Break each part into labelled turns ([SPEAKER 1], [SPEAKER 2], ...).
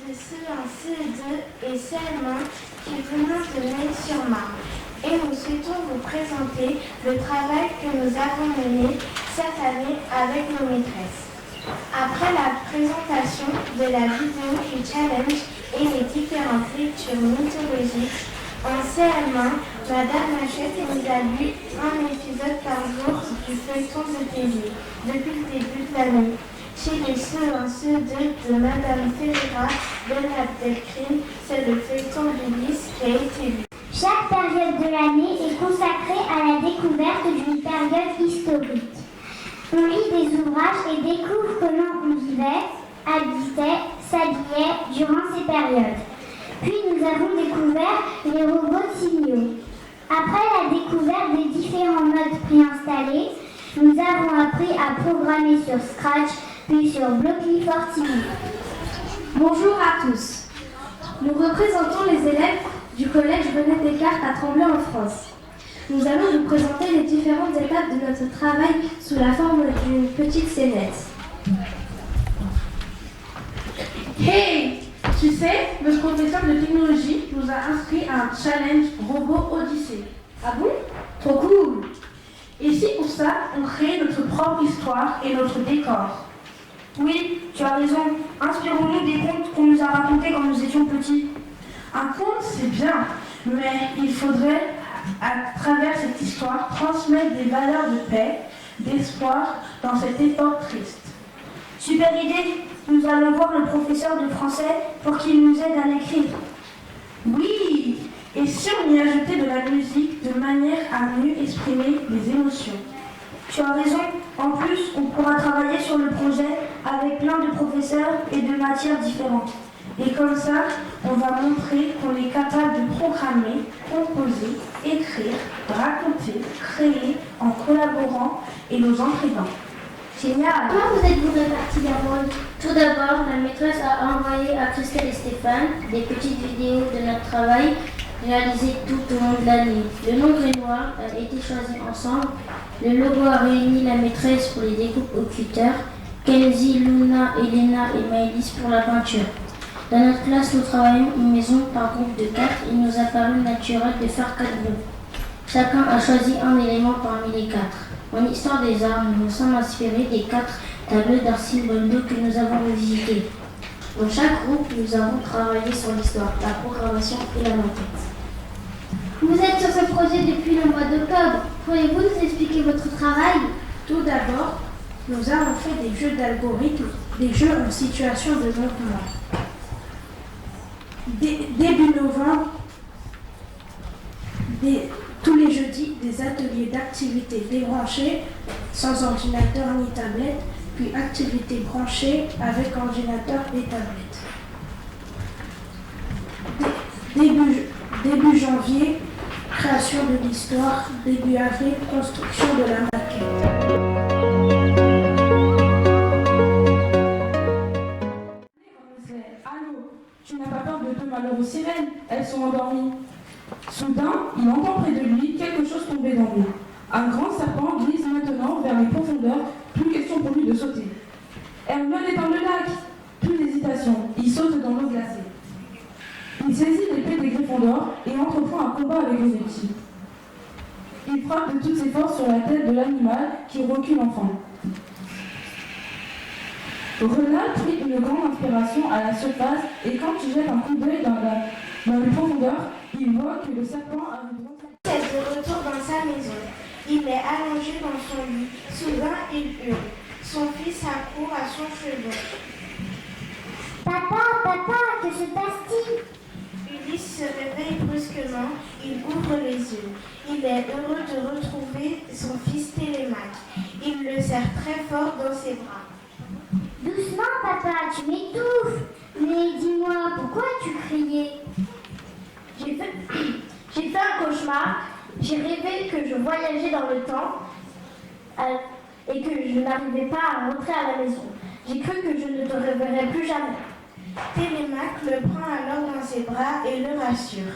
[SPEAKER 1] de CE1, CE2 et CM1 qui venons de Ney-sur-Marne. Et nous souhaitons vous présenter le travail que nous avons mené cette année avec nos maîtresses. Après la présentation de la vidéo du challenge et les différentes lectures mythologiques, en CM1, Madame Hachette nous a lu un épisode par jour du feuilleton de Thésée depuis le début de l'année. Chez les CE1, CE2 de Madame Ferreira, Ben Abdelkrim, c'est le feuilleton d'Ulysse qui a été lu.
[SPEAKER 2] Chaque période de l'année est consacrée à la découverte d'une période historique. On lit des ouvrages et découvre comment on vivait, habitait, s'habillait durant ces périodes. Puis nous avons découvert les robots signaux. Après la découverte des différents modes préinstallés, nous avons appris à programmer sur Scratch, puis sur Blockly Fortini.
[SPEAKER 3] Bonjour à tous. Nous représentons les élèves du collège René Descartes à Tremblay en France. Nous allons vous présenter les différentes étapes de notre travail sous la forme d'une petite scénette. Hey! Tu sais, notre professeur de technologie nous a inscrit à un challenge robot Odyssée. Ah bon? Trop cool! Et si pour ça, on crée notre propre histoire et notre décor?
[SPEAKER 4] Oui, tu as raison. Inspirons-nous des contes qu'on nous a racontés quand nous étions petits.
[SPEAKER 3] Un conte, c'est bien, mais il faudrait, à travers cette histoire, transmettre des valeurs de paix, d'espoir dans cette époque triste.
[SPEAKER 4] Super idée. Nous allons voir le professeur de français pour qu'il nous aide à l'écrire.
[SPEAKER 3] Oui! Et si on y ajoutait de la musique de manière à mieux exprimer les émotions?
[SPEAKER 4] Tu as raison. En plus, on pourra travailler sur le projet avec plein de professeurs et de matières différentes.
[SPEAKER 3] Et comme ça, on va montrer qu'on est capable de programmer, composer, écrire, raconter, créer en collaborant et nous entraînant.
[SPEAKER 2] Génial! Comment vous êtes-vous répartis les rôles?
[SPEAKER 5] Tout d'abord, la maîtresse a envoyé à Christelle et Stéphane des petites vidéos de notre travail réalisées tout au long de l'année. Le nom Grénoir a été choisi ensemble. Le logo a réuni la maîtresse pour les découpes au cutter, Kenzie, Luna, Elena et Maëlys pour la peinture. Dans notre classe, nous travaillons une maison par groupe de 4. Il nous a paru naturel de faire 4 groupes. Chacun a choisi un élément parmi les 4. En histoire des arts, nous nous sommes inspirés des 4 tableaux d'Arcile Bondo que nous avons visités. Dans chaque groupe, nous avons travaillé sur l'histoire, la programmation et la maquette.
[SPEAKER 2] Vous êtes sur ce projet depuis le mois d'octobre. Pourriez-vous nous expliquer votre travail?
[SPEAKER 3] Tout d'abord, nous avons fait des jeux d'algorithmes, des jeux en situation de mouvement. Début novembre, tous les jeudis, des ateliers d'activités débranchées, sans ordinateur ni tablette, puis activités branchées avec ordinateur et tablette. Début janvier, création de l'histoire. Début avril, construction de la maquette.
[SPEAKER 6] Allô, tu n'as pas peur de deux malheureuses sirènes? Elles sont endormies. Soudain, il entend près de lui quelque chose tomber dans l'eau. Un grand serpent glisse maintenant vers les profondeurs, plus question pour lui de sauter. Hermione est dans le lac. Plus d'hésitation, il saute dans l'eau glacée. Il saisit l'épée des Gryffondors et entreprend un combat avec les reptiles. Il frappe de toutes ses forces sur la tête de l'animal qui recule enfin. Renald prit une grande inspiration à la surface et quand il jette un coup d'œil dans les profondeurs, il voit que le serpent a une grande...
[SPEAKER 1] C'est de retour dans sa maison. Il est allongé dans son lit. Soudain, il hurle. Son fils accourt à son chevet.
[SPEAKER 2] Papa, que se passe-t-il?
[SPEAKER 1] Ulysse se réveille brusquement. Il ouvre les yeux. Il est heureux de retrouver son fils Télémaque. Il le serre très fort dans ses bras.
[SPEAKER 2] Doucement, papa, tu m'étouffes. Mais dis-moi, pourquoi tu criais?
[SPEAKER 7] J'ai fait un cauchemar. J'ai rêvé que je voyageais dans le temps et que je n'arrivais pas à rentrer à la maison. J'ai cru que je ne te reverrai plus jamais.
[SPEAKER 1] Télémaque le prend alors dans ses bras et le rassure.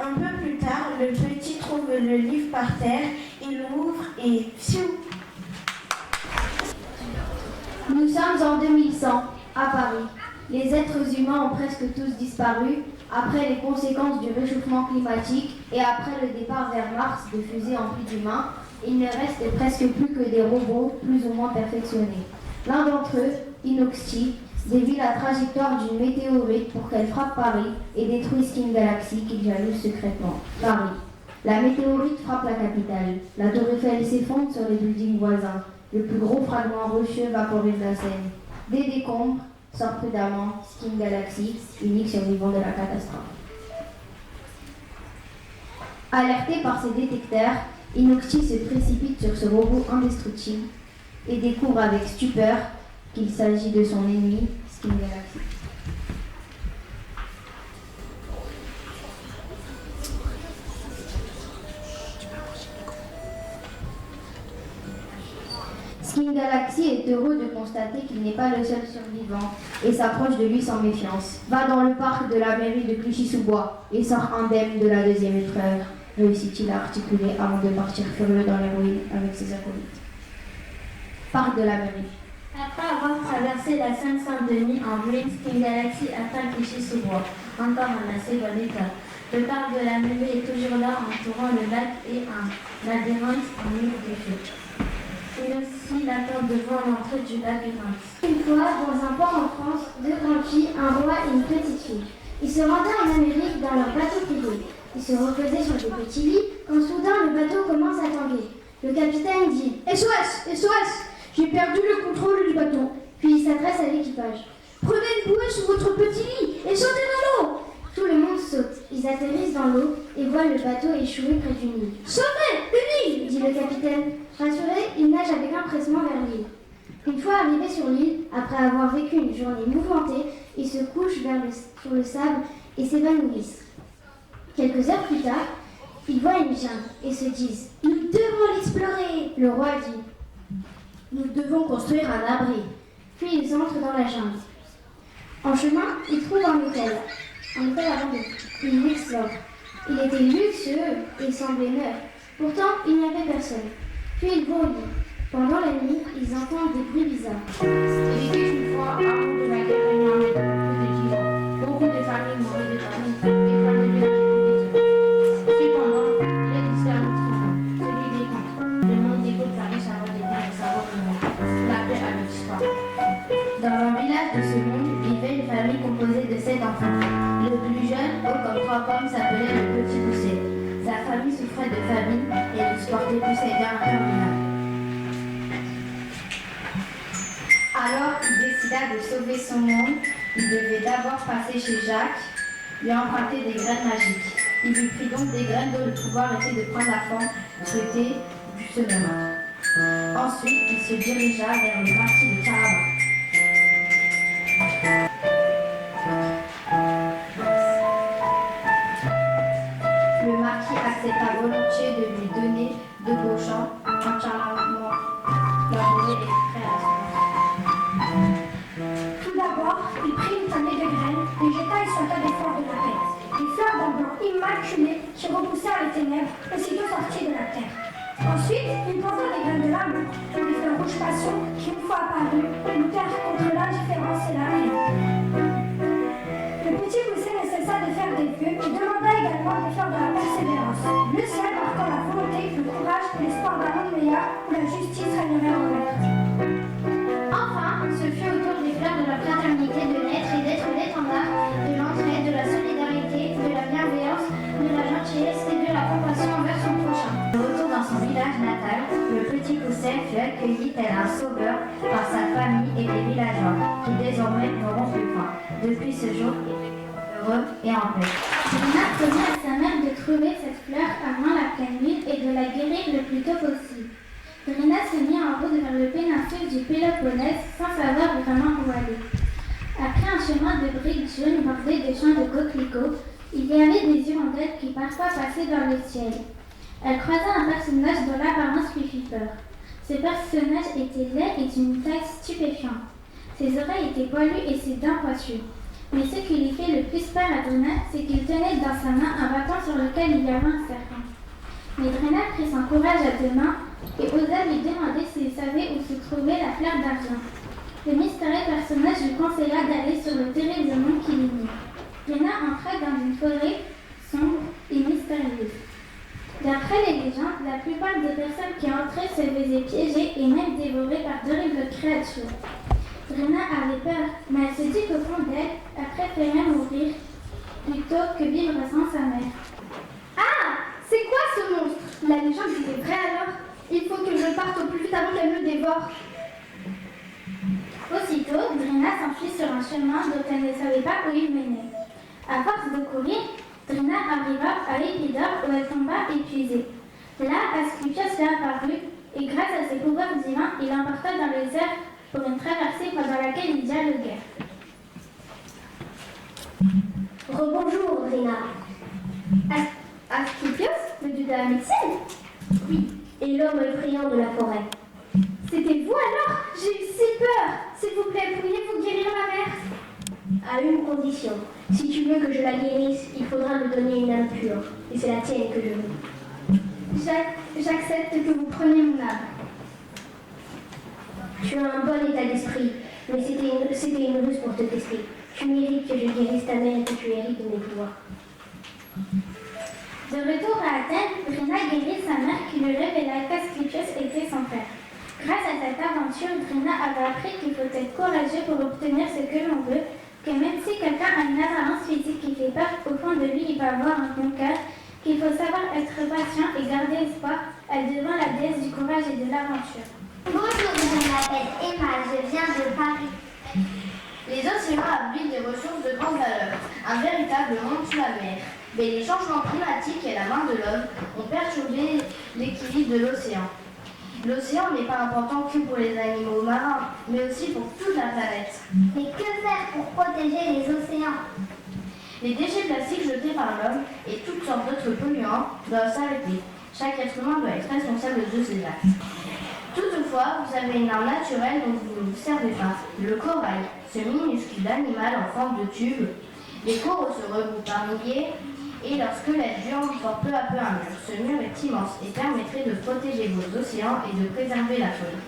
[SPEAKER 1] Un peu plus tard, le petit trouve le livre par terre, il l'ouvre et pfiou!
[SPEAKER 7] Nous sommes en 2100, à Paris.
[SPEAKER 5] Les êtres humains ont presque tous disparu après les conséquences du réchauffement climatique et après le départ vers Mars de fusées emplies d'humains. Il ne reste presque plus que des robots plus ou moins perfectionnés. L'un d'entre eux, Inoxti, dévie la trajectoire d'une météorite pour qu'elle frappe Paris et détruise Skin Galaxy qu'il jalouse secrètement. Paris. La météorite frappe la capitale. La tour Eiffel s'effondre sur les buildings voisins. Le plus gros fragment rocheux vaporise la Seine. Des décombres sort prudemment Skin Galaxy, unique survivant de la catastrophe. Alerté par ses détecteurs, Inoxti se précipite sur ce robot indestructible et découvre avec stupeur qu'il s'agit de son ennemi, Skin Galaxy. Skin Galaxy est heureux de constater qu'il n'est pas le seul survivant et s'approche de lui sans méfiance. Va dans le parc de la mairie de Clichy-sous-Bois et sort indemne de la deuxième épreuve, réussit-il à articuler avant de partir furieux dans les ruines avec ses acolytes. Parc de la mairie.
[SPEAKER 1] Après avoir traversé la Seine-Saint-Denis en ruine, Skin Galaxy atteint Clichy-sous-Bois, encore en assez bon état. Le parc de la mairie est toujours là, entourant le lac et un labyrinthe en mur de feu. Il aussi l'attend devant l'entrée du labyrinthe.
[SPEAKER 2] Une fois, dans un port en France, deux grandes filles, un roi et une petite fille. Ils se rendaient en Amérique dans leur bateau privé. Ils se reposaient sur des petits lits quand soudain le bateau commence à tanguer. Le capitaine dit « SOS, SOS, j'ai perdu le contrôle du bateau !» Puis il s'adresse à l'équipage. « Prenez une bouée sous votre petit lit et sautez dans l'eau !» Tout le monde saute. Ils atterrissent dans l'eau et voient le bateau échouer près d'une île. « Sauvez, une île !» dit le capitaine. Rassuré, il nage avec empressement vers l'île. Une fois arrivé sur l'île, après avoir vécu une journée mouvementée, ils se couchent sur le sable et s'évanouissent. Quelques heures plus tard, ils voient une jungle et se disent « Nous devons l'explorer !» Le roi dit « Nous devons construire un abri. » Puis ils entrent dans la jungle. En chemin, ils trouvent un hôtel abandonné. Ils l'explorent. Il était luxueux et semblait neuf. Pourtant, il n'y avait personne. Puis ils vont au lit. Pendant la nuit, ils entendent des bruits bizarres.
[SPEAKER 1] Il était une fois un monde de la guerre régnant avec beaucoup de tyrans. Beaucoup de familles mouraient de famine et plein de villages brûlés. Cependant, il existait un autre monde, celui des contes. Le monde des contes fallait savoir des terres et savoir le monde. La paix avait disparu. Dans un village de ce monde vivait une famille composée de 7 enfants. Le plus jeune, haut comme 3 pommes, s'appelait le Petit Pousset. Sa famille souffrait de famine et ne supportait plus ses biens interminables. Alors il décida de sauver son monde. Il devait d'abord passer chez Jacques, lui emprunter des graines magiques. Il lui prit donc des graines dont le pouvoir était de prendre la forme souhaitée du semeur. Ensuite, il se dirigea vers le marquis de Carabas. Le marquis accepta volontiers de lui donner de beaux champs, entièrement labourés et prêts à se
[SPEAKER 8] Tout d'abord, il prit une poignée de graines, les jeta et sauta des fleurs de la terre. Des fleurs d'un blanc immaculé qui repoussèrent les ténèbres, aussitôt sorties de la terre. Ensuite, il posa des graines de l'amour, des fleurs rouges passion qui, une fois apparues, luttèrent contre l'indifférence et la haine. Le Petit Pousset ne cessa de faire des vœux et demanda également des fleurs de la persévérance. Le ciel marquant la volonté, le courage et l'espoir d'un monde meilleur où la justice régnerait en maître.
[SPEAKER 2] Enfin, ce fut au tour des fleurs de la fraternité de naître et d'être l'étendard de l'entraide, de la solidarité, de la bienveillance, de la gentillesse et de la compassion envers son prochain.
[SPEAKER 1] De retour dans son village natal, le Petit Pousset fut accueilli tel un sauveur par sa famille et les villageois, qui désormais n'auront plus faim. Depuis ce jour, il est heureux et en paix.
[SPEAKER 2] Drina promit à sa mère de trouver cette fleur avant la pleine lune et de la guérir le plus tôt possible. Drina se mit en route vers le péninsule du Péloponnèse sans savoir vraiment où aller. Après un chemin de briques jaunes bordé de champs de coquelicots, il y avait des hirondelles qui parfois passaient dans le ciel. Elle croisa un personnage dont l'apparence lui fit peur. Ce personnage était laid et d'une taille stupéfiante. Ses oreilles étaient poilues et ses dents pointues. Mais ce qui lui fait le plus peur à Drina, c'est qu'il tenait dans sa main un bâton sur lequel il y avait un serpent. Mais Drina prit son courage à deux mains et osa lui demander s'il savait où se trouvait la fleur d'argent.
[SPEAKER 5] Le mystérieux personnage lui conseilla d'aller sur le terrible monde qui l'unit. Rina entra dans une forêt sombre et mystérieuse. D'après les légendes, la plupart des personnes qui entraient se faisaient piéger et même dévorer par d'horribles créatures. Rina avait peur, mais elle se dit qu'au fond d'elle, elle préférait mourir plutôt que vivre sans sa mère.
[SPEAKER 7] Ah, c'est quoi ce monstre? La légende était vraie alors? Il faut que je parte au plus vite avant qu'elle me dévore.
[SPEAKER 5] Aussitôt, Drina s'enfuit sur un chemin dont elle ne savait pas où il menait. À force de courir, Drina arriva à Épidore où elle tomba épuisée. Là, Asclepios lui apparut et grâce à ses pouvoirs divins, il l'emporta dans les airs pour une traversée pendant laquelle il dialoguait.
[SPEAKER 7] Rebonjour, Drina. Asclepios, le dieu de la médecine? Oui, et l'homme effrayant de la forêt. C'était vous alors? J'ai eu si peur. S'il vous plaît, pourriez-vous guérir ma mère? À une condition. Si tu veux que je la guérisse, il faudra me donner une âme pure. Et c'est la tienne que je veux. J'accepte que vous preniez mon âme. Tu as un bon état d'esprit, mais c'était une ruse pour te tester. Tu mérites que je guérisse ta mère et que tu hérites de mes pouvoirs.
[SPEAKER 5] De retour à Athènes, Drina guérit sa mère qui lui révéla qu'Asclepios était son père. Grâce à cette aventure, Drina avait appris qu'il faut être courageux pour obtenir ce que l'on veut, que même si quelqu'un a une apparence physique qui fait peur, au fond de lui il va avoir un bon cœur, qu'il faut savoir être patient et garder espoir. Elle devint la déesse du courage et de l'aventure.
[SPEAKER 2] Bonjour, je m'appelle Emma, je viens de Paris.
[SPEAKER 1] Les océans abritent des ressources de grande valeur, un véritable monde sous la mer. Mais les changements climatiques et la main de l'homme ont perturbé l'équilibre de l'océan. L'océan n'est pas important que pour les animaux marins, mais aussi pour toute la planète.
[SPEAKER 2] Mais que faire pour protéger les océans?
[SPEAKER 1] Les déchets plastiques jetés par l'homme et toutes sortes d'autres polluants doivent s'arrêter. Chaque être humain doit être responsable de ses actes. Toutefois, vous avez une arme naturelle dont vous ne vous servez pas, le corail, ce minuscule animal en forme de tube. Les coraux se regroupent par milliers et leur squelette géant forme peu à peu un mur. Ce mur est immense et permettrait de protéger vos océans et de préserver la faune.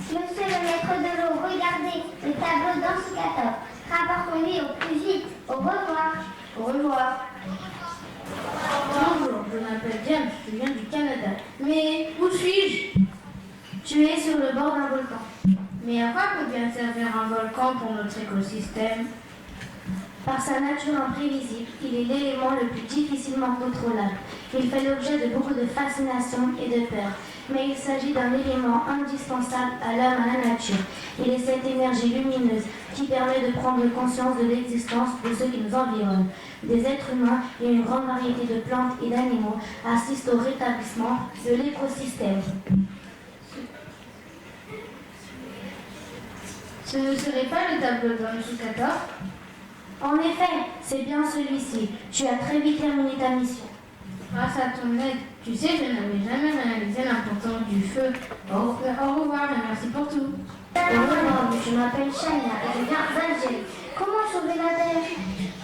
[SPEAKER 2] Monsieur le maître de l'eau, regardez le tableau d'Ansukator. Rapportons-lui au plus vite. Au revoir.
[SPEAKER 1] Au revoir.
[SPEAKER 5] Bonjour, je m'appelle James, je viens du Canada. Mais où suis-je? Tu es sur le bord d'un volcan. Mais à quoi peut bien servir un volcan pour notre écosystème? Par sa nature imprévisible, il est l'élément le plus difficilement contrôlable. Il fait l'objet de beaucoup de fascination et de peur. Mais il s'agit d'un élément indispensable à l'homme, à la nature. Il est cette énergie lumineuse qui permet de prendre conscience de l'existence de ceux qui nous environnent. Des êtres humains et une grande variété de plantes et d'animaux assistent au rétablissement de l'écosystème. Ce ne serait pas le tableau d'Ansukator? En effet, c'est bien celui-ci. Tu as très vite terminé ta mission. Grâce à ton aide, tu sais, je n'avais jamais réalisé l'importance du feu. Au revoir et merci pour tout.
[SPEAKER 2] Au revoir, je m'appelle Shania et je viens d'Algérie. Comment sauver la Terre?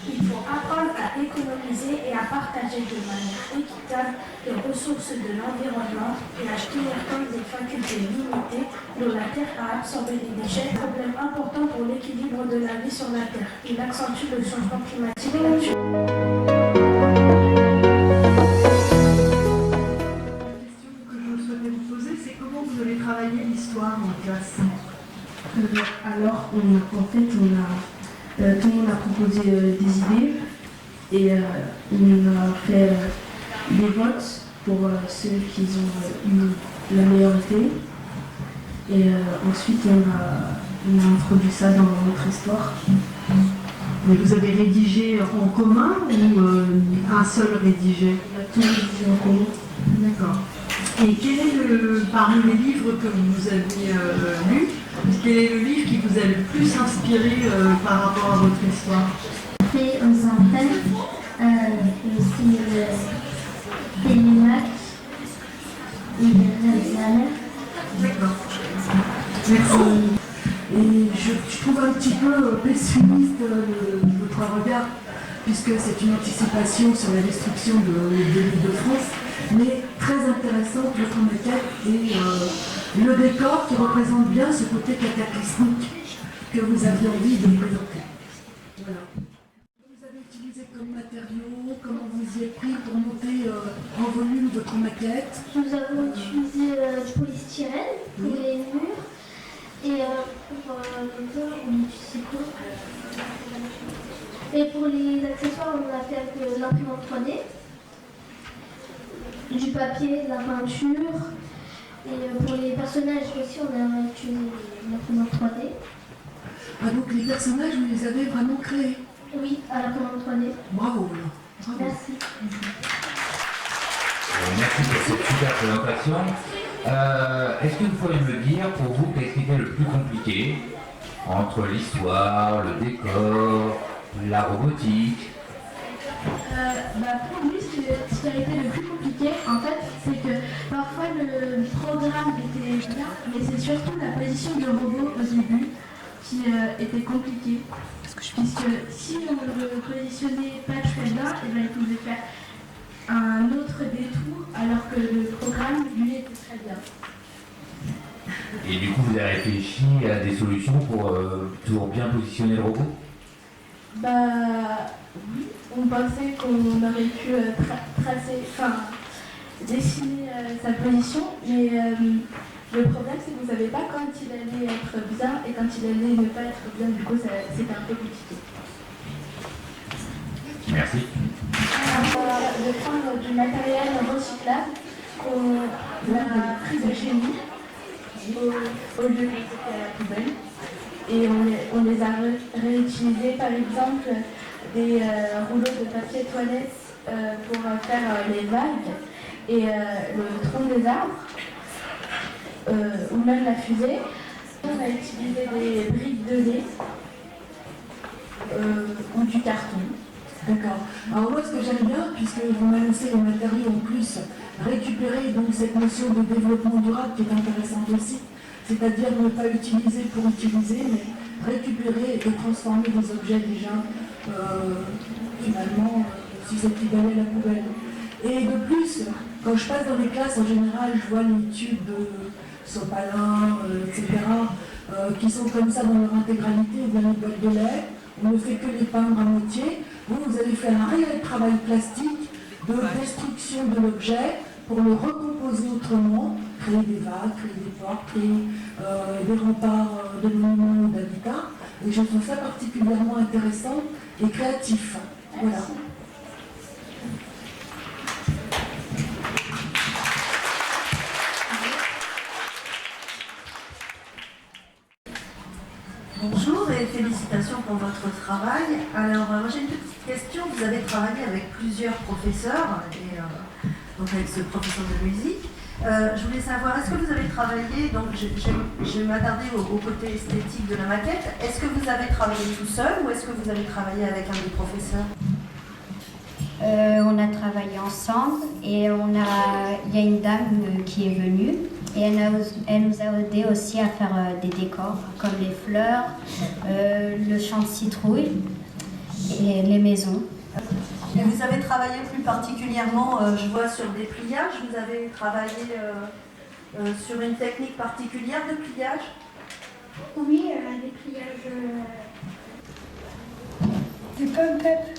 [SPEAKER 3] Il faut apprendre à économiser et à partager de manière équitable les ressources de l'environnement et à tenir compte des facultés limitées dont la Terre a absorbé les déchets, problème important pour l'équilibre de la vie sur la Terre. Il accentue le changement climatique et la question
[SPEAKER 9] que je souhaitais vous poser, c'est comment vous allez travailler l'histoire en classe?
[SPEAKER 3] Alors, tout le monde a proposé des idées et on a fait des votes pour ceux qui ont eu la meilleure idée. Et ensuite, on a introduit ça dans notre histoire.
[SPEAKER 9] Mais vous avez rédigé en commun ou un seul rédigé?
[SPEAKER 3] On a tout rédigé en commun.
[SPEAKER 9] D'accord. Et quel est parmi les livres que vous avez lus, quel est le livre qui vous a le plus inspiré par rapport à votre histoire?
[SPEAKER 5] Et aux antennes, aussi Télémac et Jérusalem.
[SPEAKER 9] D'accord. Merci.
[SPEAKER 10] Et je trouve un petit peu pessimiste votre regard, puisque c'est une anticipation sur la destruction de l'île de France, mais très intéressante votre enquête et le décor qui représente bien ce côté cataclysmique que vous aviez envie de présenter. Voilà. Vous avez utilisé comme matériaux, comment vous y êtes pris pour monter en volume votre maquette?
[SPEAKER 7] Nous avons utilisé du polystyrène pour les murs et pour les murs, on utilise quoi? Et pour les accessoires, on a fait avec l'imprimante 3D, du papier, de la peinture. Et pour les personnages aussi, on a utilisé l'imprimante 3D.
[SPEAKER 10] Ah, donc les personnages, vous les avez vraiment créés?
[SPEAKER 7] Oui, à l'imprimante 3D.
[SPEAKER 10] Bravo. Bravo.
[SPEAKER 7] Merci.
[SPEAKER 11] Merci pour cette super présentation. Est-ce que vous pourriez me dire, pour vous, qu'est-ce qui était le plus compliqué entre l'histoire, le décor, la robotique?
[SPEAKER 3] Pour lui, ce qui a été le plus compliqué, en fait, c'est que parfois le programme était bien, mais c'est surtout la position du robot au début qui était compliquée. Puisque si on le positionnait pas très bien, il pouvait faire un autre détour, alors que le programme, lui, était très bien.
[SPEAKER 11] Et du coup, vous avez réfléchi à des solutions pour toujours bien positionner le robot?
[SPEAKER 3] Oui, on pensait qu'on aurait pu dessiner sa position, mais le problème c'est que vous ne savez pas quand il allait être bien et quand il allait ne pas être bien, du coup c'était un peu compliqué.
[SPEAKER 11] Merci.
[SPEAKER 3] De prendre du matériel recyclable qu'on a pris de chez nous au lieu de les jeter à la poubelle. Et on les a réutilisés, par exemple, des rouleaux de papier toilette pour faire les vagues et le tronc des arbres, ou même la fusée. On a utilisé des briques de lait ou du carton.
[SPEAKER 10] D'accord. Alors moi, ce que j'aime bien, puisque vous m'annoncez les matériaux en plus, récupérer donc cette notion de développement durable qui est intéressante aussi, c'est-à-dire ne pas utiliser pour utiliser, mais récupérer et transformer des objets déjà finalement susceptibles d'aller à la poubelle. Et de plus, quand je passe dans les classes, en général, je vois les tubes de sopalin, etc., qui sont comme ça dans leur intégralité, ou bien les boîtes de lait. On ne fait que les peindre à moitié. Vous allez faire un réel travail plastique de destruction de l'objet pour le recomposer autrement, créer des vagues, créer des portes, créer des remparts de monuments ou d'habitat. Et je trouve ça particulièrement intéressant et créatif. Voilà.
[SPEAKER 9] Bonjour et félicitations pour votre travail. Alors, moi j'ai une petite question. Vous avez travaillé avec plusieurs professeurs, et, donc avec ce professeur de musique. Je voulais savoir, est-ce que vous avez travaillé, donc je vais m'attarder au côté esthétique de la maquette, est-ce que vous avez travaillé tout seul ou est-ce que vous avez travaillé avec un des professeurs?
[SPEAKER 12] On a travaillé ensemble et il y a une dame qui est venue et elle nous a aidé aussi à faire des décors comme les fleurs, le champ de citrouille et les maisons.
[SPEAKER 9] Et vous avez travaillé plus particulièrement, je vois, sur des pliages. Vous avez travaillé sur une technique particulière de pliage?
[SPEAKER 8] Oui, des pliages, des pop-up.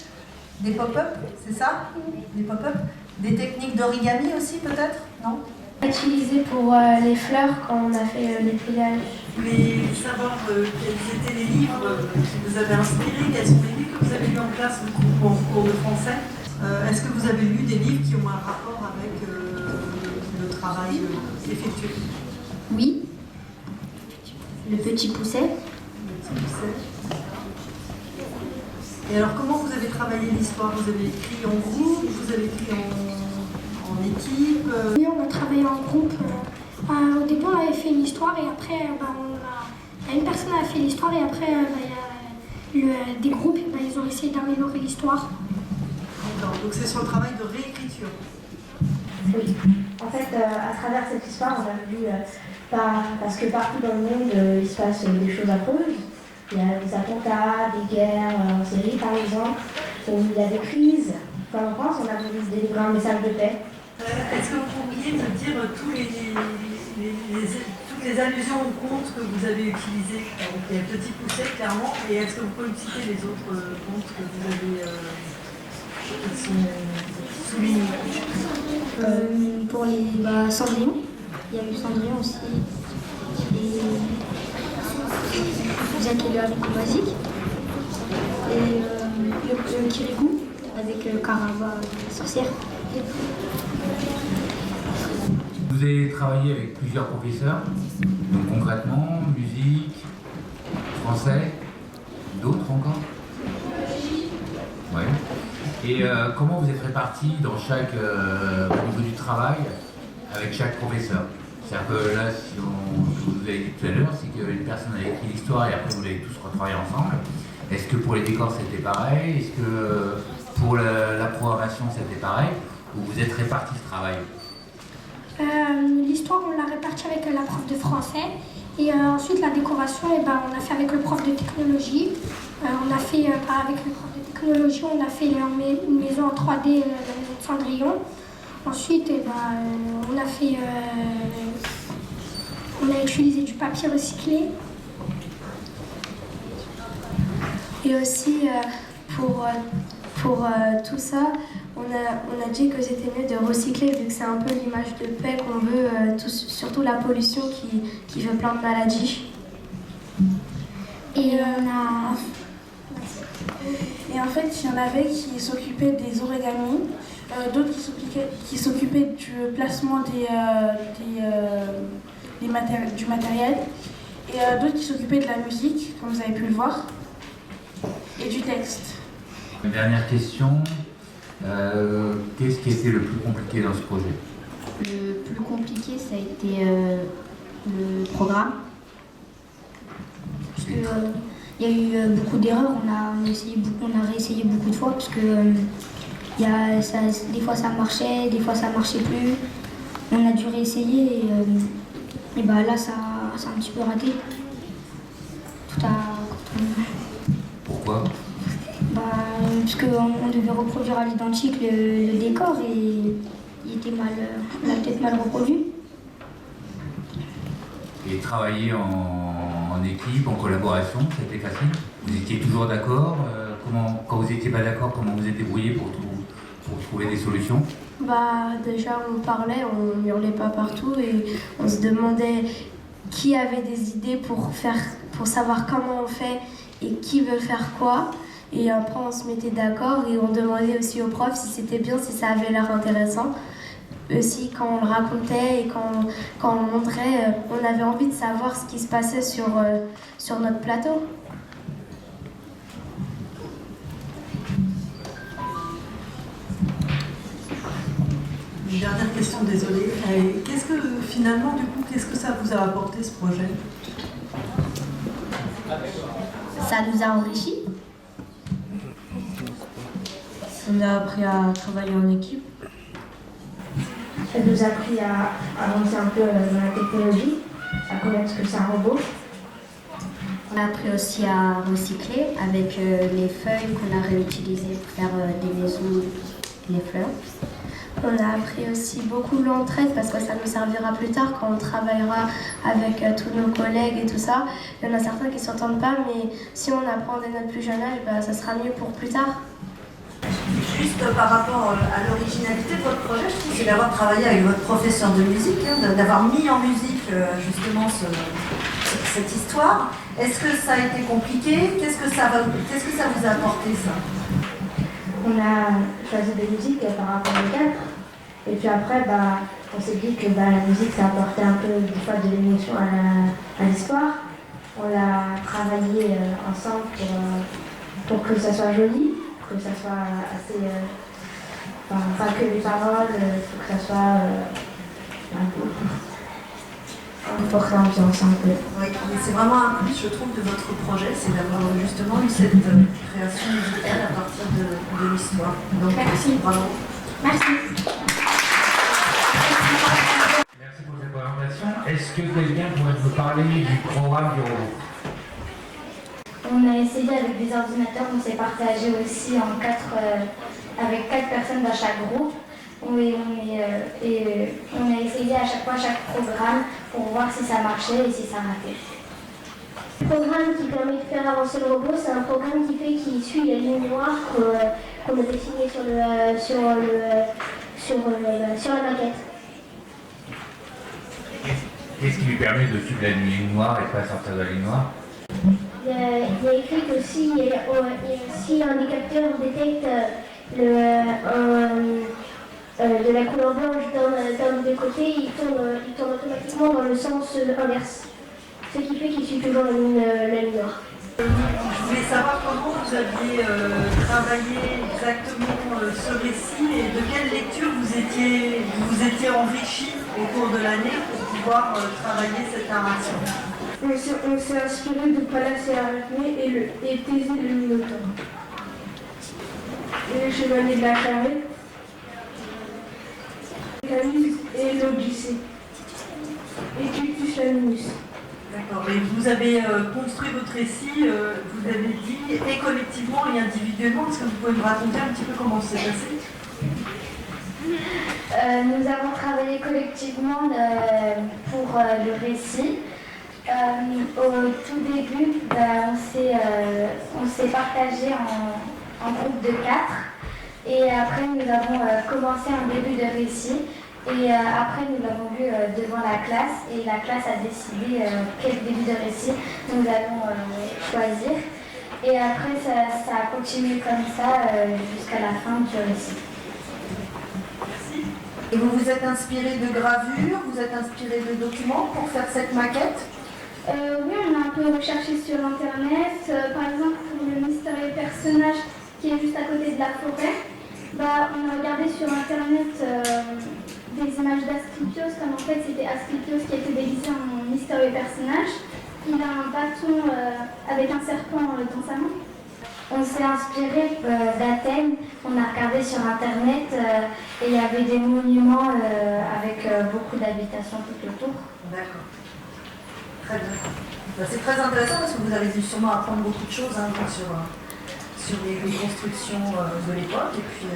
[SPEAKER 9] Des pop-up, c'est ça? Des pop-up? Des techniques d'origami aussi peut-être? Non?
[SPEAKER 7] Utilisé pour les fleurs quand on a fait les pliages.
[SPEAKER 9] Vous voulez savoir quels étaient les livres qui vous avaient inspiré? Quels sont les livres que vous avez mis en classe en cours de français? Est-ce que vous avez lu des livres qui ont un rapport avec le travail effectué?
[SPEAKER 12] Oui. Le Petit Pousset.
[SPEAKER 9] Le Petit Pousset. Et alors, comment vous avez travaillé l'histoire? Vous avez écrit en groupe? Vous avez écrit en équipe?
[SPEAKER 8] Oui, on a travaillé en groupe. Au début, on avait fait une histoire et après, une personne a fait l'histoire et après, des groupes, ils ont essayé d'améliorer l'histoire.
[SPEAKER 9] D'accord, donc c'est sur le travail de réécriture.
[SPEAKER 1] Oui. En fait, à travers cette histoire, on a vu, parce que partout dans le monde, il se passe des choses affreuses. Il y a des attentats, des guerres en Syrie par exemple, il y a des crises. Enfin, en France, on a voulu délivrer un message de paix.
[SPEAKER 9] Est-ce que vous pourriez me dire tous toutes les allusions aux contes que vous avez utilisés. Donc il y a Petit Poucet, clairement, et est-ce que vous pouvez me citer les autres contes que vous avez qui sont soulignés?
[SPEAKER 5] Pour les Cendrillon, il y a eu Cendrillon aussi. Et Jacques et le haricot magique. Et le Kirikou avec Carava, la sorcière.
[SPEAKER 11] Vous avez travaillé avec plusieurs professeurs, donc concrètement, musique, français, d'autres encore? Ouais. Et comment vous êtes répartis dans au niveau du travail avec chaque professeur? C'est-à-dire que là, si vous avez dit tout à l'heure, c'est qu'une personne a écrit l'histoire et après vous l'avez tous retravaillé ensemble. Est-ce que pour les décors c'était pareil? Est-ce que pour la programmation c'était pareil? Ou vous êtes répartis ce travail?
[SPEAKER 8] L'histoire, on l'a répartie avec la prof de français. Et ensuite, la décoration, on a fait avec le prof de technologie. On a fait, avec le prof de technologie, on a fait une maison en 3D de Cendrillon. Ensuite, on a utilisé du papier recyclé.
[SPEAKER 13] Et aussi, pour tout ça, on a dit que c'était mieux de recycler vu que c'est un peu l'image de paix qu'on veut, surtout la pollution qui fait plein de maladies.
[SPEAKER 3] Et en fait, il y en avait qui s'occupaient des origamis, d'autres qui s'occupaient du placement du matériel, et d'autres qui s'occupaient de la musique, comme vous avez pu le voir, et du texte.
[SPEAKER 11] Une dernière question. Qu'est-ce qui a été le plus compliqué dans ce projet?
[SPEAKER 12] Le plus compliqué, ça a été le programme. Parce qu'il y a eu beaucoup d'erreurs, on a réessayé beaucoup de fois, parce que des fois ça marchait, des fois ça marchait plus. On a dû réessayer et là ça a un petit peu raté.
[SPEAKER 11] Pourquoi?
[SPEAKER 12] Parce qu'on devait reproduire à l'identique le décor et on l'a peut-être mal reproduit.
[SPEAKER 11] Et travailler en équipe, en collaboration, c'était facile? Vous étiez toujours d'accord? Quand vous n'étiez pas d'accord, comment vous êtes débrouillé pour trouver des solutions?
[SPEAKER 13] Déjà on parlait, on hurlait pas partout et on se demandait qui avait des idées pour savoir comment on fait et qui veut faire quoi. Et après on se mettait d'accord et on demandait aussi aux profs si c'était bien, si ça avait l'air intéressant. Aussi quand on le racontait et quand on le montrait, on avait envie de savoir ce qui se passait sur notre plateau.
[SPEAKER 9] Une dernière question, désolée. Qu'est-ce que finalement, qu'est-ce que ça vous a apporté ce projet?
[SPEAKER 12] Ça nous a enrichis.
[SPEAKER 13] On a appris à travailler en équipe. Ça nous a appris à avancer un peu dans la technologie, à connaître ce que c'est un robot.
[SPEAKER 12] On a appris aussi à recycler avec les feuilles qu'on a réutilisées pour faire des maisons, les fleurs.
[SPEAKER 13] On a appris aussi beaucoup l'entraide parce que ça nous servira plus tard quand on travaillera avec tous nos collègues et tout ça. Il y en a certains qui ne s'entendent pas, mais si on apprend dès notre plus jeune âge, ça sera mieux pour plus tard.
[SPEAKER 9] Juste par rapport à l'originalité de votre projet, je trouve, c'est d'avoir travaillé avec votre professeur de musique, d'avoir mis en musique justement cette histoire. Est-ce que ça a été compliqué? Qu'est-ce que ça vous a apporté, ça?
[SPEAKER 13] On a choisi des musiques par rapport au cadre. Et puis après, on s'est dit que la musique, ça apportait un peu des fois de l'émotion à l'histoire. On l'a travaillé ensemble pour que ça soit joli, que ça soit assez... pas que les paroles, il faut que ça soit... pour que l'ambiance un peu.
[SPEAKER 9] Oui, c'est vraiment un plus, je trouve, de votre projet, c'est d'avoir justement eu cette création musicale à partir de l'histoire. Donc merci, bravo.
[SPEAKER 8] Merci.
[SPEAKER 11] Merci pour cette présentation. Est-ce que quelqu'un pourrait me parler du programme du robot?
[SPEAKER 2] On a essayé avec des ordinateurs, on s'est partagé aussi avec 4 personnes dans chaque groupe. On a essayé à chaque fois, chaque programme,
[SPEAKER 1] pour voir si ça marchait et si ça ratait.
[SPEAKER 7] Le programme qui permet de faire avancer le robot, c'est un programme qui suit les lignes noires qu'on a dessinées sur la maquette.
[SPEAKER 11] Qu'est-ce qui lui permet de suivre la ligne noire et pas sortir de la ligne noire?
[SPEAKER 7] Il y a écrit que si un des capteurs détecte de la couleur blanche d'un des côtés, il tourne automatiquement dans le sens inverse. Ce qui fait qu'il suit toujours la ligne noire.
[SPEAKER 9] Je voulais savoir comment vous aviez travaillé exactement ce récit et de quelle lecture vous étiez enrichi au cours de l'année pour pouvoir travailler cette narration.
[SPEAKER 3] On s'est inspiré de Pallas et Arachné et Thésée le Minotaure. Et les Chevaliers de la Charrette, Camus et l'Odyssée. Et Titus Laminus.
[SPEAKER 9] D'accord. Et vous avez construit votre récit, vous avez dit, et collectivement et individuellement. Est-ce que vous pouvez me raconter un petit peu comment c'est passé?
[SPEAKER 1] Nous avons travaillé collectivement pour le récit. Au tout début, on s'est partagé en groupe de 4. Et après, nous avons commencé un début de récit. Et après, nous l'avons vu devant la classe. Et la classe a décidé quel début de récit nous allons choisir. Et après, ça a continué comme ça jusqu'à la fin du récit.
[SPEAKER 9] Merci. Et vous vous êtes inspiré de gravures, vous êtes inspiré de documents pour faire cette maquette?
[SPEAKER 1] Oui, on a un peu recherché sur Internet. Par exemple, pour le mystérieux personnage qui est juste à côté de la forêt, on a regardé sur Internet des images d'Asclepios, comme en fait c'était Asclepios qui était déguisé en mystérieux personnage. Il a un bâton avec un serpent dans sa main. On s'est inspiré d'Athènes, on a regardé sur Internet et il y avait des monuments avec beaucoup d'habitations tout autour.
[SPEAKER 9] D'accord. Très bien. C'est très intéressant parce que vous avez dû sûrement apprendre beaucoup de choses sur les constructions de l'époque. Et puis,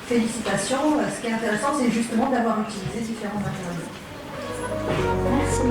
[SPEAKER 9] félicitations. Ce qui est intéressant, c'est justement d'avoir utilisé différents matériaux.
[SPEAKER 1] Merci.